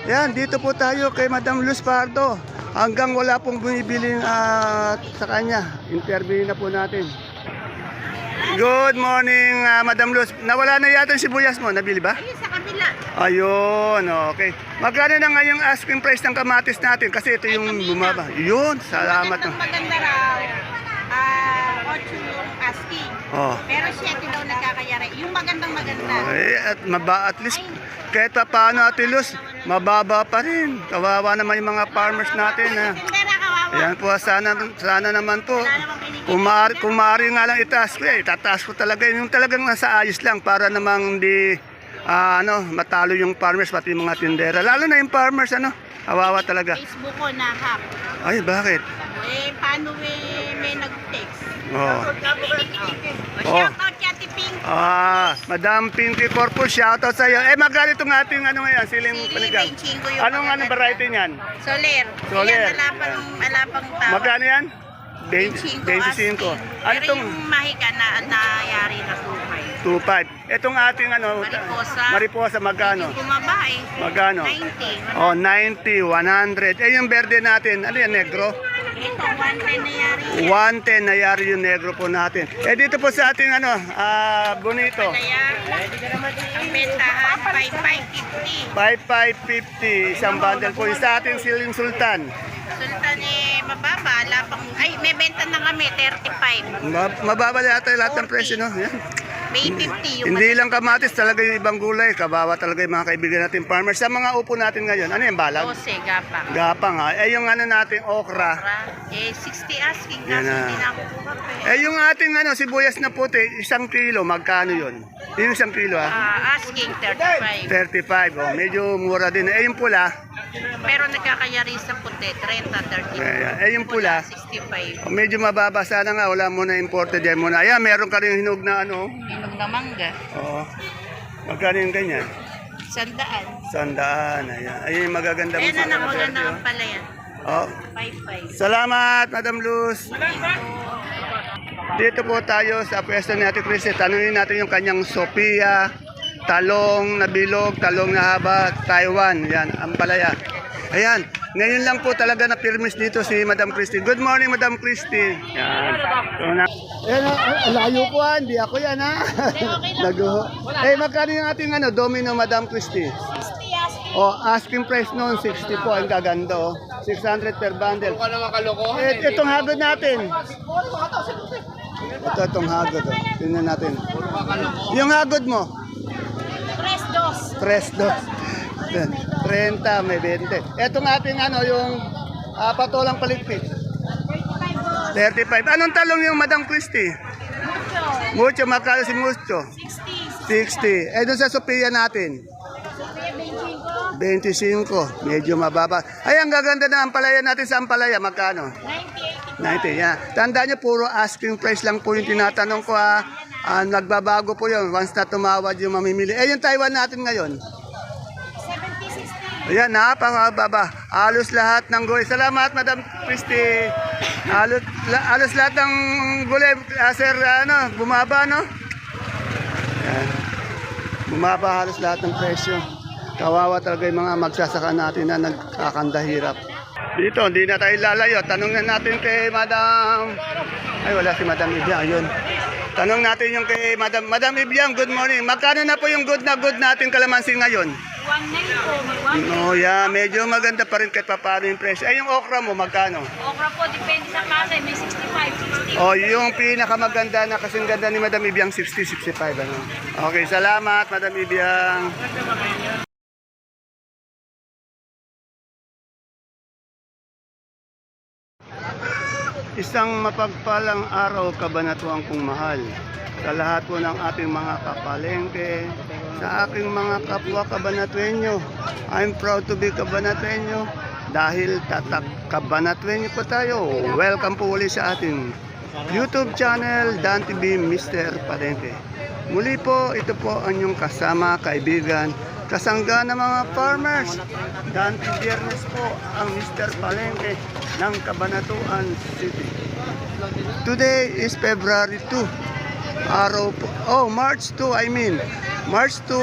Yan, dito po tayo kay Madam Luz Pardo. Hanggang wala pong bumibiling sa kanya. Interview na po natin. Good morning, Madam Luz. Nawala na yata yung sibuyas mo. Nabili ba? Ayun, sa kabila. Ayun, okay. Magkano na nga yung asking price ng kamatis natin? Kasi ito yung bumaba. Yun, salamat. Maganda raw. 8 yung asking. Oh. Pero 7 daw nagkakayari. Yung magandang maganda. Okay, at least kahit pa paano, Ate Luz, mababa pa rin. Kawawa naman yung mga farmers natin. Tindera, kawawa. Ayan po, sana naman po. Wala namang binigay. Kung maaari nga lang itaas ko, itataas ko talaga. Yung talagang nasa ayos lang para namang di matalo yung farmers pati yung mga tindera. Lalo na yung farmers, kawawa talaga. Facebook ko na-hack. Ay, bakit? Paano may nag-text? Oh. Shout out kay Ate Pink. Madam Pinky Corpus, shoutout sa iyo. Magkano itong ating ngayon, siling Sili, panigang? 25 yung Anong maganda. variety niyan? Soler. Soler. Ayan, alapang tawag. Magkano yan? 25 25. asking. Ano Pero itong yung mahika na nayari na 2.5. 2.5? Itong ating Mariposa. Mariposa, magkano? Yung bumaba eh. Magkano? 90. Oh, 90, 100. Yung verde natin, ano yan, negro? Ito, 110 na yari. 110 na yari yung negro po natin. Dito po sa ating bonito. Kaya, ang bentahan, 5,550 5,550. isang bundle po. Yung sa ating siling sultan. Sultan mababa, may benta na kami, 35. Mababa yata lahat ng presyo, no? Yan. May 50 yung Hindi lang kamatis, talaga yung ibang gulay. Kabawa talaga yung mga kaibigan natin farmers. Sa mga upo natin ngayon, ano yung balag? 12, gapang. Gapang ha. Yung natin, okra. 60 asking, Yan kasi na. hindi na ako kuha. Yung ating sibuyas na puti, 1 kilo, magkano yun? Yung 1 kilo ha? Asking, 35. 35, oh, medyo mura din. Yung pula, Pero nagkakayari sa puti, 30, 30. yung pula, 65. medyo mababa. Sana nga, wala muna imported yan muna. Ayan, meron ka rin hinog na Inog na mangga, Oo. Magkano yung ganyan? 100. 100. Ayan. Ayun yung magaganda mo Ayan sa na maganda ang palayan. Oh. 5-5. Salamat, Madam Luz. Dito po tayo sa pwesto ni Ate Christy. Tanungin natin yung kanyang Sophia, talong na bilog, talong na haba, Taiwan. Yan, ang palaya. Ayan, ngayon lang po talaga na pirmis dito si Madam Christy. Good morning, Madam Christy. Yan. Ayan, layo ko hindi ako yan magkano yung ating domino, Madam Christy? 60 asking. Asking price noon, 60 po. Ang gaganda, 600 per bundle. Itong hagod natin. Itong hagod, tingnan natin. Yung hagod mo? Tres dos. 30, may 20. Itong ating yung patolang paligpit. 35. Anong talong yung Madam Christy? Mucho, magkano si Mucho? 60. Doon sa Sophia natin? 25. Medyo mababa. Ay, ang gaganda na ampalaya natin sa ampalaya. Magkano? 90. Yeah. Tandaan nyo, puro asking price lang po yung tinatanong ko nagbabago po yun. Once na tumawad yung mamimili. Yung Taiwan natin ngayon? 70-60. Ayan, napakababa. Halos lahat ng gulay. Salamat, Madam Christy. Halos lahat ng gulay, sir, bumaba, no? Ayan. Bumaba halos lahat ng presyo. Kawawa talaga yung mga magsasaka natin na nagkakandahirap. Dito, hindi na tayo lalayo. Tanong na natin kay Madam... Ay, wala si Madam Ibiang. Ayun. Tanong natin yung kay Madam Ibiang. Good morning. Magkano na po yung good natin kalamansi ngayon? 1.9 po. No, yeah, medyo maganda pa rin kahit paano yung presyo. Yung okra mo, magkano? Okra po, depende sa klase. May 65, 60. Yung pinakamaganda na kasing ganda ni Madam Ibiang, 60, 65. Okay, salamat, Madam Ibiang. Isang mapagpalang araw, kabanatuan kong mahal. Sa lahat po ng ating mga kapalengke, sa aking mga kapwa kabanatuenyo. I'm proud to be kabanatuenyo dahil tatak kabanatuenyo po tayo. Welcome po ulit sa ating YouTube channel, Dan TV Mr. Palengke. Muli po, ito po ang inyong kasama, kaibigan, kasangga ng mga farmers. Dan Biyernes po ang Mr. Palengke ng Cabanatuan City. Today is February 2, araw po, March 2, March 2,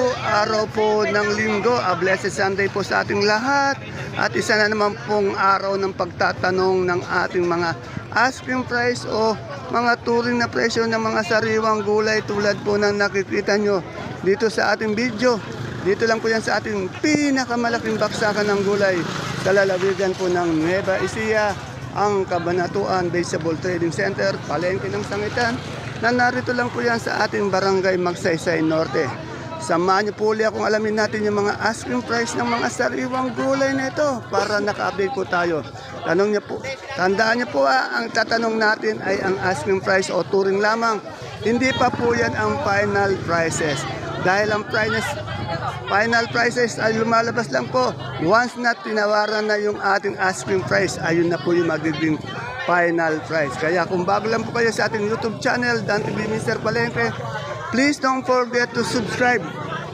araw po ng linggo. A blessed Sunday po sa ating lahat. At isa na naman pong araw ng pagtatanong ng ating mga asking price o mga turing na presyo ng mga sariwang gulay tulad po ng nakikita nyo dito sa ating video. Dito lang po yan sa ating pinakamalaking baksakan ng gulay sa lalawigan po ng Nueva Ecija, ang Cabanatuan Vegetable Trading Center, Palengke ng Sangitan, na narito lang po yan sa ating barangay Magsaysay Norte. Samahan niyo po ulit akong alamin natin yung mga asking price ng mga sariwang gulay na ito para naka-update po tayo. Tanong niyo po, tandaan niyo po ang tatanong natin ay ang asking price o turing lamang. Hindi pa po yan ang final prices. Dahil ang final prices ay lumalabas lang po. Once na tinawaran na yung ating asking price, ayun na po yung magiging final price. Kaya kung bago lang po kayo sa ating YouTube channel, Dan TV Mr. Palengke, please don't forget to subscribe.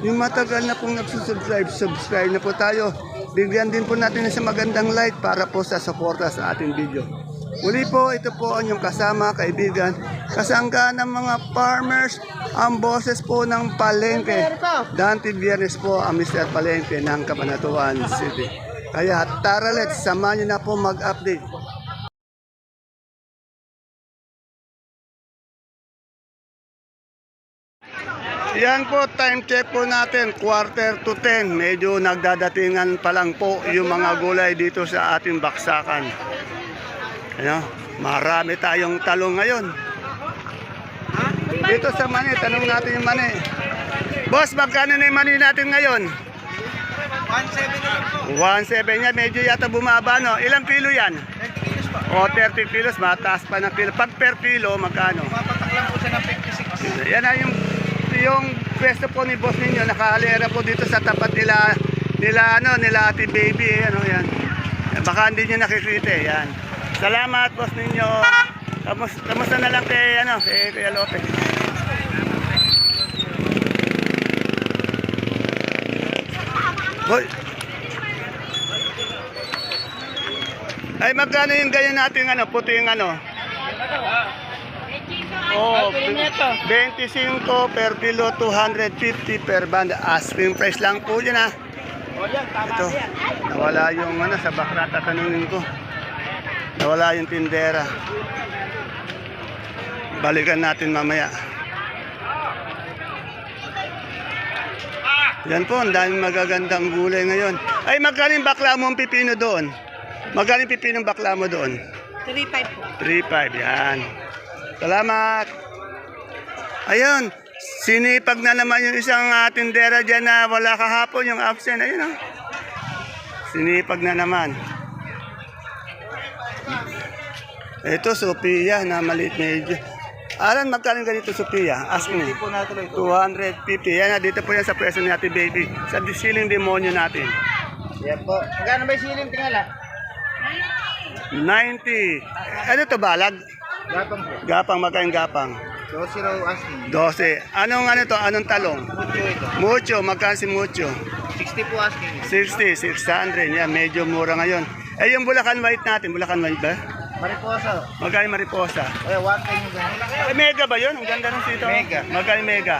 Yung matagal na pong nagsusubscribe, subscribe na po tayo. Bigyan din po natin sa magandang like para po sa suporta sa ating video. Muli po, ito po ang inyong kasama, kaibigan, kasangga ng mga farmers, ang boses po ng Palengke. Dante Biernes po ang Mr. Palengke ng Cabanatuan City. Kaya tara let's, samahan niyo na po mag-update. Yan po, time check po natin, 9:45. Medyo nagdadatingan pa lang po yung mga gulay dito sa ating baksakan. Ano, marami tayong talong ngayon. Dito sa mani, tanong natin yung mani. Boss, magkano na yung mani natin ngayon? 1.7 na lang po. 1.7 yan, medyo yata bumaba, no? Ilang kilo yan? 30 kilos po. O, 30 kilos, mataas pa ng kilo. Pag per kilo, magkano? Papatak lang po siya ng 56. Yan na yung pwesto po ni boss ninyo, nakahalera po dito sa tapat nila Ate Baby, ano yan. Baka hindi nyo nakikita, yan. Salamat boss ninyo. Kamusta na lang kay Kuya Lopez. Hoy. Ay magkano yung ganyan natin puting Oh, 25 per kilo, 250 per banda. Asking price lang po yan ha. Ito, nawala yung sa bakra, tatanungin ko. Nawala yung tindera. Balikan natin mamaya. Yan po, ang daming magagandang gulay ngayon. Ay, magkano yung bakla mo ang pipino doon? Magkano yung pipino ang bakla mo doon? 3.5 po. 3.5, yan. Salamat. Ayun, sinipag na naman yung isang tindera dyan na wala kahapon, yung absent. Ayun o. Sinipag na naman. Ito, Sophia na maliit medyo. Alan, magkano ganito, Sophia? Ask me. 250. Yan na, dito po yan sa presyo ni Ate Baby. Sa siling demonyo natin. Yan po. Magkano ba yung siling tingala? 90. Ano to, balag? Gapang po. Gapang, magkain gapang. 12 raw asking. 12. Anong talong? Mucho ito. Mucho, magkano si Mucho? 60 po asking. 60, 600. Yan, medyo mura ngayon. Eh, yung Bulacan White natin, Bulacan White ba? Mariposa. Magkano mariposa? Ay, 110 yung gano'n. Eh, mega ba yun? Ang ganda ng sito. Mega. Magkano mega?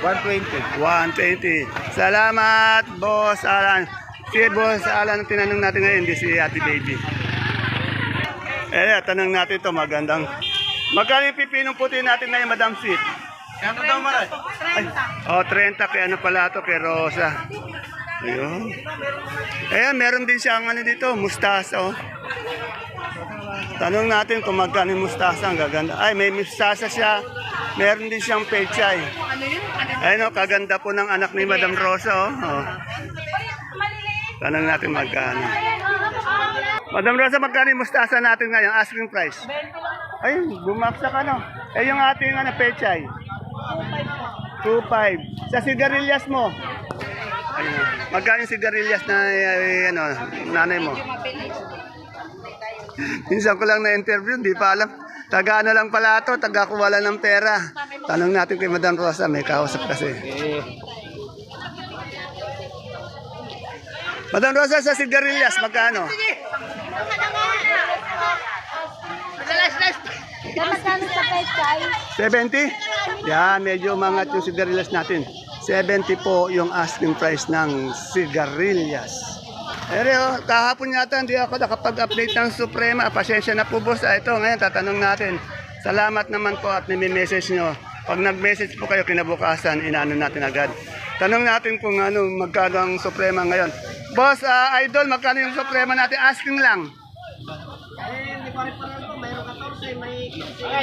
120. 120. Salamat, Boss Alan. Si Boss Alan ang tinanong natin ngayon, hindi si Ate Baby. Tanong natin ito, magandang. Magkano yung pipinong puti natin ngayon, Madam Sweet? Kano daw maray? 30 kay pala ito, kay Rosa. Ayun. Ayan, meron din siyang dito, mustasa, oh. Tanong natin kung magkano yung mustasa, ang gaganda. Ay, may mustasa siya. Meron din siyang pechay. Ayun, kaganda po ng anak ni Madam Rosa, oh. Tanong natin magkano. Madam Rosa, magkano yung mustasa natin ngayon? Asking price. Ay, bumaksa ka, no? Eh, yung ating pechay. 2.5. Sa sigarilyas mo? Ayun. Magkano yung sigarilyas na nanay mo? Minsan ko lang na-interview, di pa alam. Taga lang pala ito, taga kuwala ng pera. Tanong natin kay Madam Rosa, may kausap kasi. Madam Rosa, sa sigarilyas, magkano? Magkano sa pechay? 70? Yan, medyo umangat yung sigarilyas natin. 70 po yung asking price ng sigarilyas. Pero kahapon yata hindi ako nakapag-update ng Suprema. Pasensya na po boss. Ito ngayon tatanong natin. Salamat naman po at nimi-message nyo. Pag nag-message po kayo kinabukasan, inaano natin agad. Tanong natin kung ano magkano ang Suprema ngayon. Boss, Idol, magkano yung Suprema natin? Asking lang.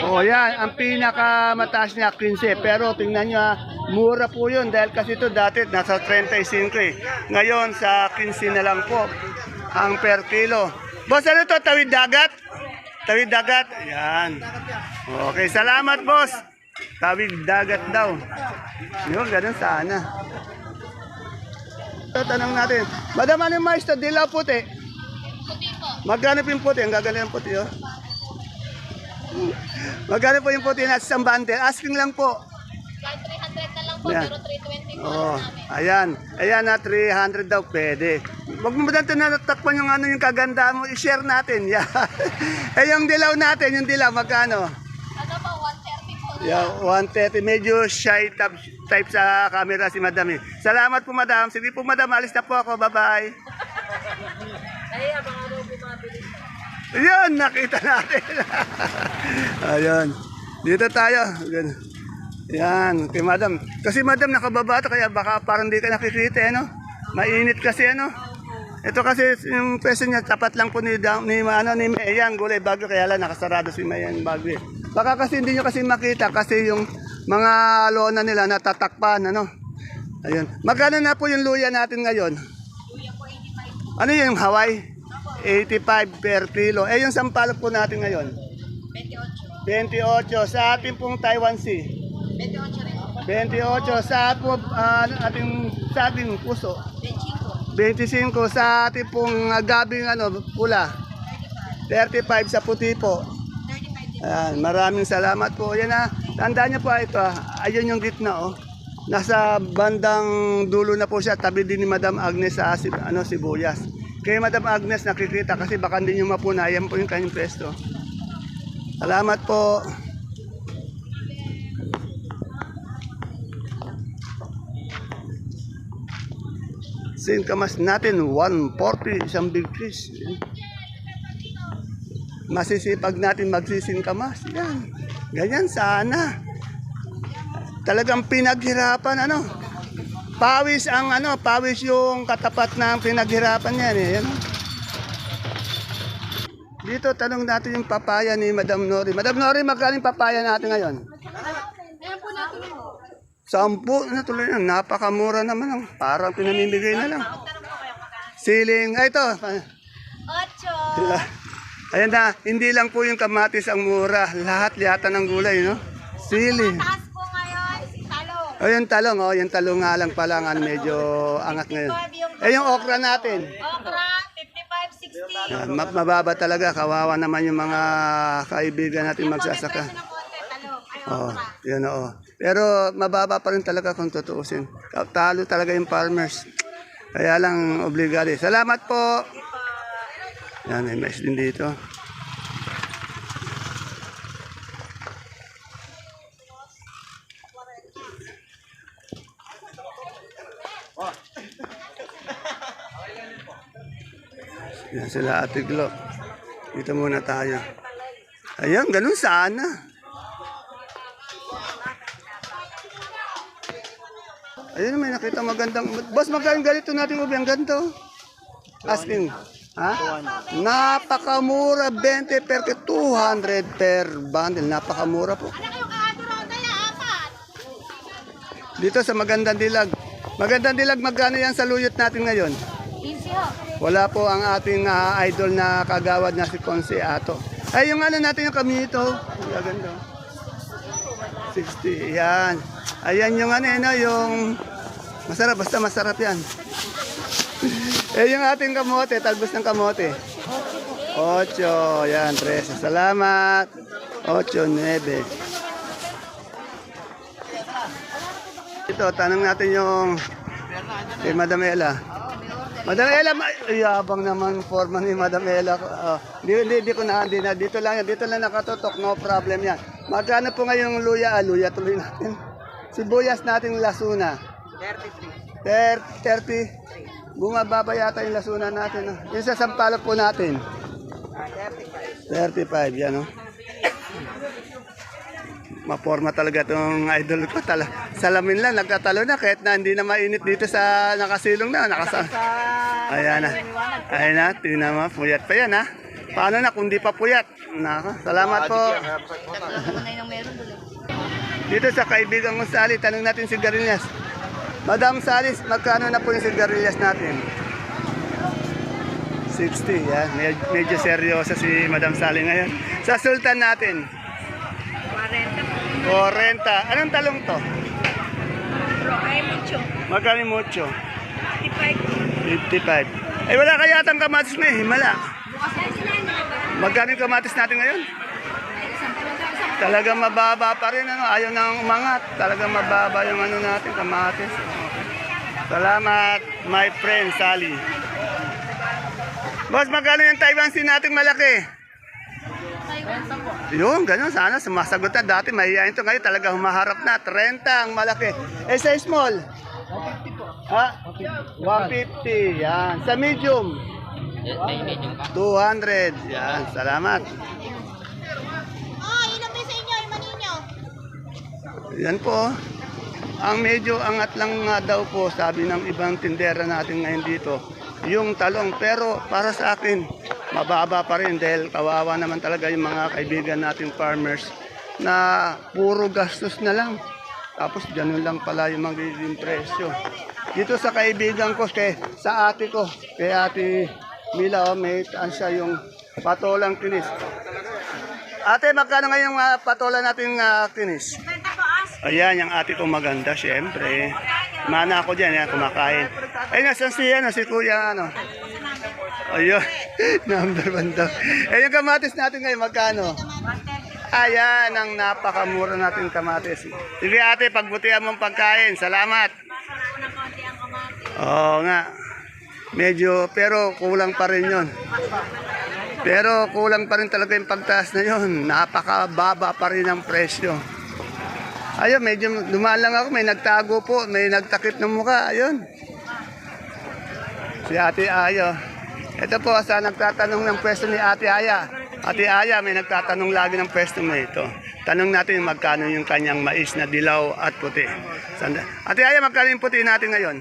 Oh, yan. Ang pinakamataas niya, 15. Pero tingnan nyo, mura po yun. Dahil kasi ito dati nasa 35 eh. Ngayon, sa 15 na lang po ang per kilo. Boss, ano to? Tawid dagat? Tawid dagat? Yan. Okay, salamat boss. Tawid dagat daw. Yun, ganun sana. Tanong natin. Madam, ano yung mais to? Dilaw puti. Puti po. Magkano po yung puti? Ang gaganda yung puti, oh. Magkano po yung puti na isang bundle? Asking lang po. Kahit 300 na lang po, Yan. pero 320 po Oh, namin. ayan. Ayan na, 300 daw, pwede. Huwag mo ba natakpan yung ano yung kaganda mo, i-share natin. Yeah. Eh, yung dilaw natin, yung dilaw, magkano? Ano po, 130 po na Yeah, 130. Medyo shy type sa camera si Madam eh. Salamat po, Madam. Sige po, Madam. Alis na po ako. Bye-bye. Ay, abang ano bumabili. Ayun, nakita natin. Ayun. Dito tayo. Yan, kay Madam. Kasi Madam, nakababa ito, kaya baka parang di ka nakikita, no? Mainit kasi, ano? Ito kasi yung presyo niya, tapat lang po ni Mayan, gulay bagyo, kaya lang nakasarado si Mayan bagyo. Baka kasi hindi nyo kasi makita, kasi yung mga lona nila natatakpan, ano? Ayun. Magkano na po yung luya natin ngayon? Ano yung Hawaii? 85 per kilo. Eh, yung sampalok po natin ngayon? 28. 28. Sa ating pong Taiwan Sea? 28 rin po. 28. Sa po, ating saging puso? 25. 25. Sa ating pong gabing pula? 35 sa puti po. 35 din. Ayan, maraming salamat po. Yan na. Tandaan niyo po ito. Ayun yung gitna, oh. Nasa bandang dulo na po siya. Tabi din ni Madam Agnes sa sibuyas. Kay Madam Agnes nakikita kasi baka hindi nyo mapunayan po yung kanyang pwesto. Salamat po. Singkamas natin 140 isang big fish. Masisipag natin magsisingkamas. Yan. Ganyan sana. Talagang pinaghirapan Pawis pawis yung katapat ng pinaghirapan niyan eh. Yan. Dito tanong natin yung papaya ni Madam Nori. Madam Nori, magkano yung papaya natin ngayon? Ayan po natin po. 10 na tuloy yan. Napakamura naman. Parang pinamimigay na lang. Siling. Ay, ito. 8. Ayan na. Hindi lang po yung kamatis ang mura. Lahat yata ng gulay, no? Siling. Taas po ngayon, talong. O, yung talong, yung talong nga lang pala medyo angat ngayon. Eh, yung okra natin. Okra, 55, 60. Yan, mababa talaga. Kawawa naman yung mga kaibigan natin magsasaka. Presyo ng konti, talong. Ay, Oh, okra. yun oo. Pero mababa pa rin talaga kung tutuusin. Talo talaga yung farmers. Kaya lang obligado. Salamat po. Yan, may mais din dito. Yan sila Ate Glo. Dito muna tayo. Ayun, ganun sana. Ayun, may nakita magandang. Boss, magkano ganito natin ubi? Ang ganito. Asking. Ha? Napakamura. 20 per 200 per bundle. Napakamura po. Ano kayo kaaduro kaya? 4. Dito sa Magandang Dilag. Magandang Dilag, magkano yan sa luyot natin ngayon? 15 ho. Wala po ang ating idol na kagawad na si Conce Ato. Ay, yung natin yung kamito. Ang gaganda. 60. Yan. Ayan yung yung masarap. Basta masarap yan. Eh, yung ating kamote. Talbos ng kamote. 8. Yan, 13. Salamat. 8, 9. Ito, tanong natin yung kay Madam Ella. Madam Ella, yabang naman forma ni Madam Ella. Hindi ko na, dito lang nakatutok, no problem yan. Magkano po ngayong luya? Luya tuloy natin. Sibuyas natin Lasuna. 30. Bumababa yata yung Lasuna natin. No? Yung sa Sampalok po natin. 35. Yan, no? Maporma talaga itong idol ko. Salamin lang, nagtatalo na. Kahit na hindi na mainit dito sa nakasilong na. Ayan na. Ayan na, tingnan mo. Puyat pa yan, ha? Paano na kung di pa puyat? Salamat po. Dito sa kaibigan mo Sally, tanong natin si Garillas. Madam Sally, magkano na po yung sigarilyas natin? 60, yan. Medyo seryoso si Madam Sally ngayon. Sa Sultan natin? 40. Anong talong to? Magkano yung mucho? 55. Eh wala kaya atang kamatis na himala. Magkano yung kamatis natin ngayon? Talagang mababa pa rin, ano? Ayaw nang umangat. Talagang mababa yung ano natin, kamatis. Salamat, my friend Sally. Boss, magkano yung Taiwan Sea natin malaki? Yun, ganun. Sana sumasagot na. Dati mahihayin ito. Ngayon talaga humaharap na. 30 ang malaki. Eh, sa small? 150 po. Ha? 150. Yan. Sa medium? 200. Yan. Salamat. Ilan ba sa inyo? Iman ninyo? Yan po. Ang medyo angat lang nga daw po, sabi ng ibang tindera natin ngayon dito, yung talong. Pero para sa akin, mababa pa rin dahil kawawa naman talaga yung mga kaibigan nating farmers na puro gastos na lang. Tapos ganun lang pala yung magiging presyo. Dito sa kaibigan ko, sa ate ko, kay ate Mila, may siya yung patolang kinis. Ate, magkano ngayong patola natin kinis? Ayan, yung ate ko maganda, syempre. Mana ako dyan, yan, kumakain. Ay, nasan si kuya, ano? Ayun, number 1 daw. Eh, yung kamatis natin ngayon, magkano? Ayan, ang napakamura natin kamatis. Sige ate, pagbutihan mong pagkain. Salamat. Oo nga. Medyo, pero kulang pa rin yun. Pero kulang pa rin talaga yung pagtaas na yun. Napakababa pa rin ang presyo. Ayun, medyo dumaan lang ako. May nagtago po. May nagtakip ng mukha. Ayun. Si Ate Ayo. Ito po, sa nagtatanong ng pwesto ni Ate Aya. Ate Aya, may nagtatanong lagi ng pwesto mo ito. Tanong natin magkano yung kanyang mais na dilaw at puti. Ate Aya, magkano yung puti natin ngayon?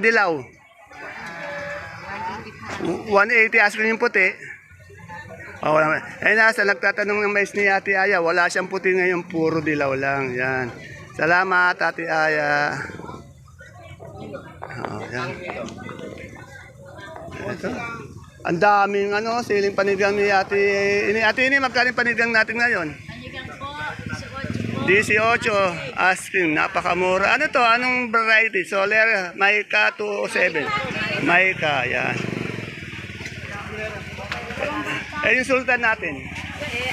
Dilaw. 180 aspirin yung puti. Oh, nasa nagtatanong ng mais ni Ate Aya, wala siyang puti ngayon, puro dilaw lang. Yan. Salamat, Ate Aya. Oh, yan. Ito. Ang daming siling panigang ni Ate Ini. Ate Ini, magkano panigang natin ngayon? Panigang po, 18 asking, napakamura. Ano to? Anong variety? Soler, Maika 207. Maika, yan. Eh, yung sultan natin?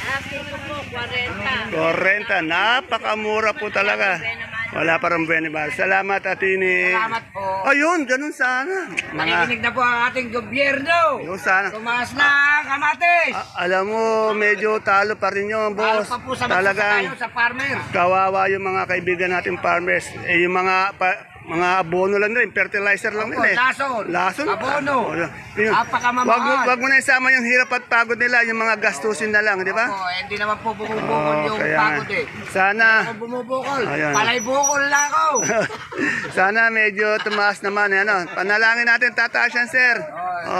asking ko po, 40. 40, napakamura po talaga. Wala parang Beneval. Salamat, Atini. Salamat po. Ayun, ganun sana. Nakikinig na po ang ating gobyerno. Yun sana. Tumaas na ang kamatis. Alam mo, medyo talo pa rin yun, Talo boss. pa po sa Talagang sa farmer. kawawa yung mga kaibigan natin farmers. Eh, yung mga abono lang rin, fertilizer lang Opo, nila. lason, abono. Yun. Napakamamahal. Wag mo na isama yung hirap at pagod nila, yung mga gastusin na lang, di ba? Opo, hindi naman po bumubukol yung kaya pagod eh. Sana, Kung bumubukol, Ayan. palay bukol lang ako. sana medyo tumaas naman. Panalangin natin, tataas yan, sir.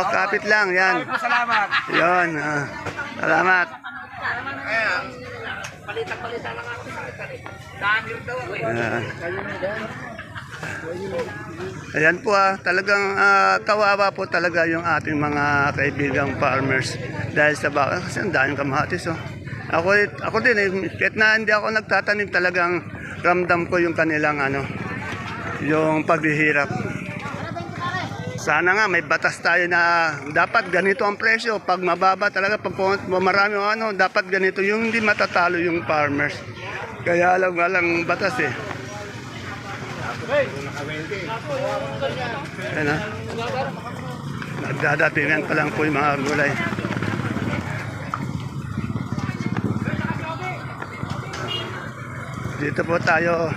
Kapit lang, yan. Maraming po salamat. Yun, salamat. Palita lang ako sa kita. Dami yung daw ako eh. Ayan po talagang kawawa po talaga yung ating mga kaibigang farmers dahil sa baka kasi ang daming kamatis Ako din kahit na hindi ako nagtatanim talagang ramdam ko yung kanilang yung paghihirap. Sana nga may batas tayo na dapat ganito ang presyo. Pag mababa talaga, pag marami dapat ganito yung hindi matatalo yung farmers. Kaya walang batas eh. Ayan nagdadatingan pa lang po yung mga gulay. dito po tayo.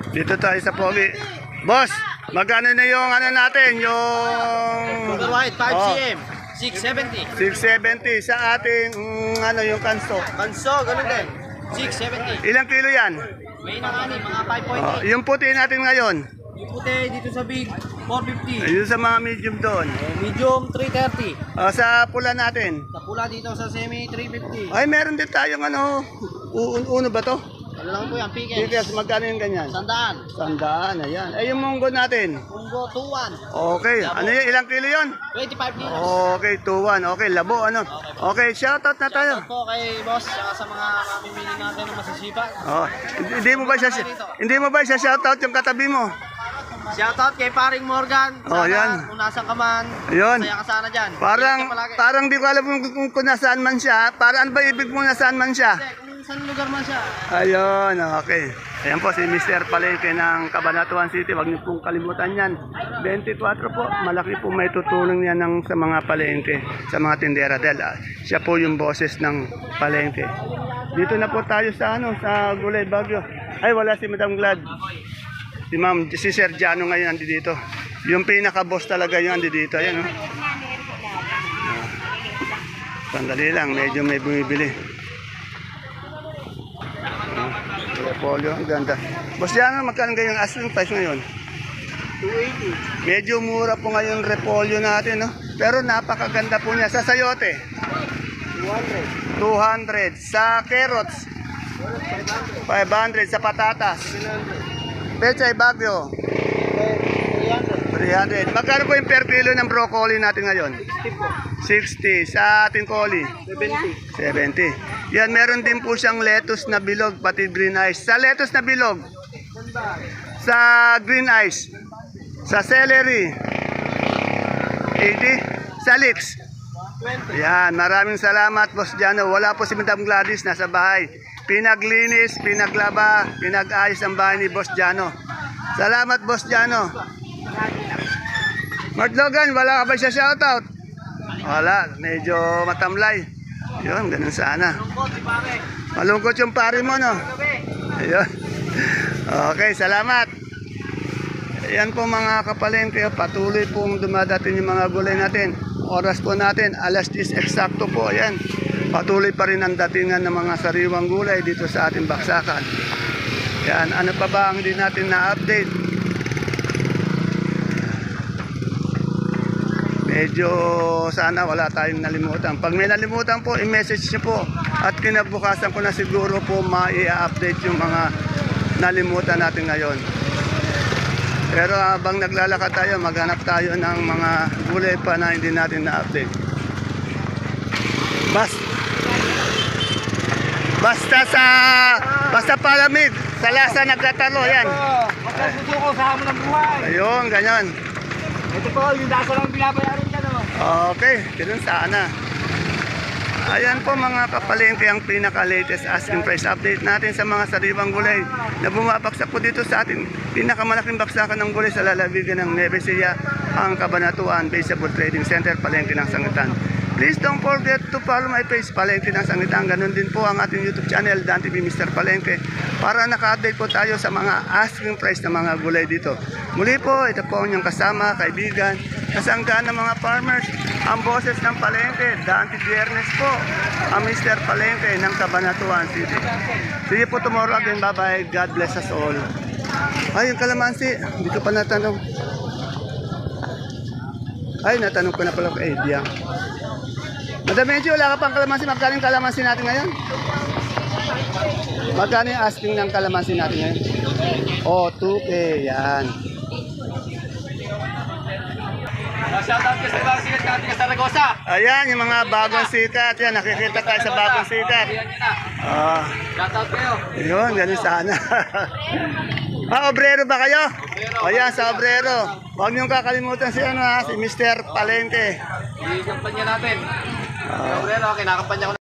Dito tayo sa Pogi. Boss, magkano na yung ano natin, yung... Sugar white, 5 cm. 670. 670 sa ating, ano yung kanso. Kanso, ganun din. 670. Ilang kilo yan? May nangani, mga 5.8. Yung puti natin ngayon. Yung puti dito sa big, 450. Ayun sa mga medium doon. Medium, 330. Sa pula natin. Sa pula dito sa semi, 350. Ay, meron din tayong ano, uno ba to? Ano lang po yan, pickens. Tigas, magkano yung ganyan? 100. 100, ayan. Ay, yung munggo natin. Munggo, 2-1. Okay, ano yun, ilang kilo yun? 25 kilos. Okay, 2-1. Okay, labo, ano? Okay, shoutout na tayo. Shoutout po kay boss, saka sa mga mamimili natin na masisipa. Oh, hindi mo ba siya shoutout yung katabi mo? Shoutout kay paring Morgan. Oh, Sana yan. kung nasan ka man, Ayun. masaya ka sana dyan. Parang Ingat ka palagi. parang di ko alam kung nasaan man siya. Parang ba ibig mo nasaan man siya? Kung saan lugar man siya. Ayun, okay. Ayan po si Mr. Palengke ng Cabanatuan City. Huwag niyo pong kalimutan yan. 24 po. Malaki po may tutulong yan sa mga palengke, sa mga tindera. Dahil siya po yung boses ng palengke. Dito na po tayo sa sa Gulay Bagyo. Ay, wala si Madam Glad. Si Sir Jano ngayon andi dito. Yung pinaka-boss talaga yung andi dito. Ayan, oh. Sandali lang, medyo may bumibili. Repolyo, ang ganda. Boss Jano, magkano yung asking price ngayon? 280. Medyo mura po ngayon repolyo natin, no? Pero napakaganda po niya. Sa sayote, 200. 200. Sa carrots, 500. Sa patatas, 700. Pechay Bagyo, 300. Magkano po yung per kilo ng broccoli natin ngayon? 60. Sa ating coli, 70. Yan, meron din po siyang lettuce na bilog, pati green ice. Sa lettuce na bilog, sa green ice, sa celery, 80. Sa leeks, 20. yan, maraming salamat, Boss Jano. Wala po si Madam Gladys, nasa bahay. Pinaglinis, pinaglaba, pinag-ayos ang bahay ni Boss Jano. Salamat, Boss Jano. Mark Logan, wala ka ba siya shoutout? Wala, medyo matamlay. Yun, ganun sana. Malungkot yung pare mo, no? Ayun. Okay, salamat. Ayan po mga kapalengke, patuloy pong dumadating yung mga gulay natin. Oras po natin, alas 10 eksakto po. Ayan, patuloy pa rin ang datingan ng mga sariwang gulay dito sa ating baksakan. Ayan, ano pa ba ang hindi natin na-update? Medyo sana wala tayong nalimutan. Pag may nalimutan po, i-message nyo po. At kinabukasan ko na siguro po ma-i-update yung mga nalimutan natin ngayon. Pero habang naglalakad tayo, maghanap tayo ng mga gulay pa na hindi natin na-update. Basta palamig, sa lasa nagtatalo, yan. Magkasusuko sa hamon ng buhay. Ayun, ganyan. Ito po, yung dasa lang binabayaran ka, no? Okay, ganun sana. Ayan po mga kapalengke ang pinaka-latest asking price update natin sa mga sariwang gulay na bumabagsak po dito sa ating pinakamalaking baksakan ng gulay sa lalawigan ng Nueva Ecija, ang Cabanatuan Vegetable Trading Center, Palengke ng Sangitan. Please don't forget to follow my page, Palengke ng Sangitan. Ganun din po ang ating YouTube channel, Dan TV Mr. Palengke, para naka-update po tayo sa mga asking price ng mga gulay dito. Muli po, ito po ang inyong kasama, kaibigan, kasanggaan ng mga farmers, ang boses ng Palengke, Dante Viernes po, ang Mr. Palengke ng Cabanatuan City. See you po tomorrow again. Bye-bye. God bless us all. Ay, yung kalamansi, hindi ko pa natanong. Ay, natanong ko na pala kay Edia. Madam Medyo, wala ka pang kalamansi. Magkano yung kalamansi natin ngayon? Magkano yung asking ng kalamansi natin ngayon? Oh, 2K. Yan. Shoutout ka sa mga sikat natin sa Saragosa. Ayan, yung mga bagong sikat. Yan, nakikita tayo sa bagong sikat. Shoutout kayo. Yun, ganun sana. Obrero ba kayo? O yan, sa obrero. Huwag niyong kakalimutan si Mr. Palengke. Yung kampanya natin. Obrero, kinakampanya ko